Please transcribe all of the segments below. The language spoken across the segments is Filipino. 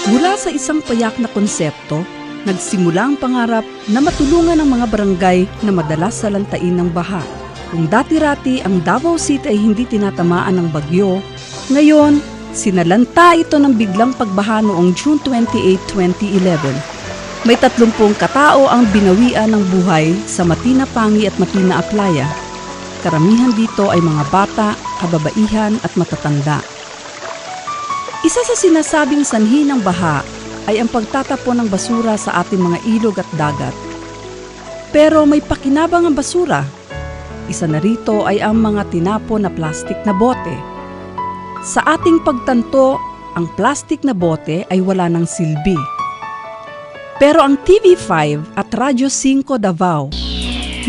Mula sa isang payak na konsepto, nagsimula ang pangarap na matulungan ang mga barangay na madalas salantain ng baha. Kung dati-rati ang Davao City ay hindi tinatamaan ng bagyo, ngayon, sinalanta ito ng biglang pagbaha noong June 28, 2011. May 30 katao ang binawian ng buhay sa Matina Pangi at Matina Aplaya. Karamihan dito ay mga bata, kababaihan at matatanda. Isa sa sinasabing sanhi ng baha ay ang pagtatapon ng basura sa ating mga ilog at dagat. Pero may pakinabang ang basura. Isa na rito ay ang mga tinapon na plastik na bote. Sa ating pagtanto, ang plastik na bote ay wala ng silbi. Pero ang TV5 at Radyo 5 Davao,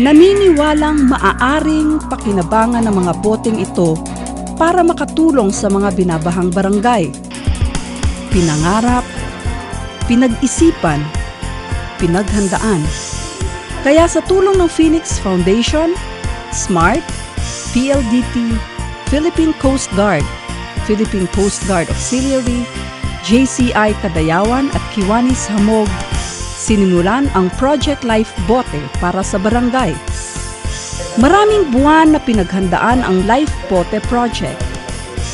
naniniwalang maaaring pakinabangan ng mga boteng ito para makatulong sa mga binabahang barangay. Pinangarap, pinag-isipan, pinaghandaan. Kaya sa tulong ng Phoenix Foundation, SMART, PLDT, Philippine Coast Guard, Philippine Coast Guard Auxiliary, JCI Kadayawan at Kiwanis Hamog, sinimulan ang Project Life Bote para sa barangay. Maraming buwan na pinaghandaan ang Life Bote Project.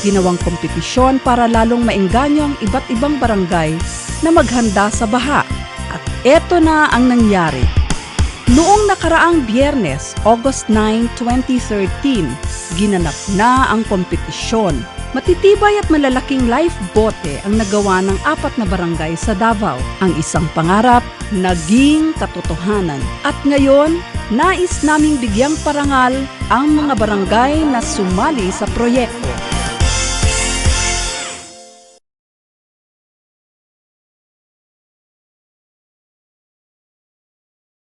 Ginawang kompetisyon para lalong maengganyo ang iba't ibang barangay na maghanda sa baha. At eto na ang nangyari. Noong nakaraang Biyernes, August 9, 2013, ginanap na ang kompetisyon. Matitibay at malalaking life bote ang nagawa ng 4 na barangay sa Davao. Ang isang pangarap, naging katotohanan. At ngayon, nais naming bigyang parangal ang mga barangay na sumali sa proyekto.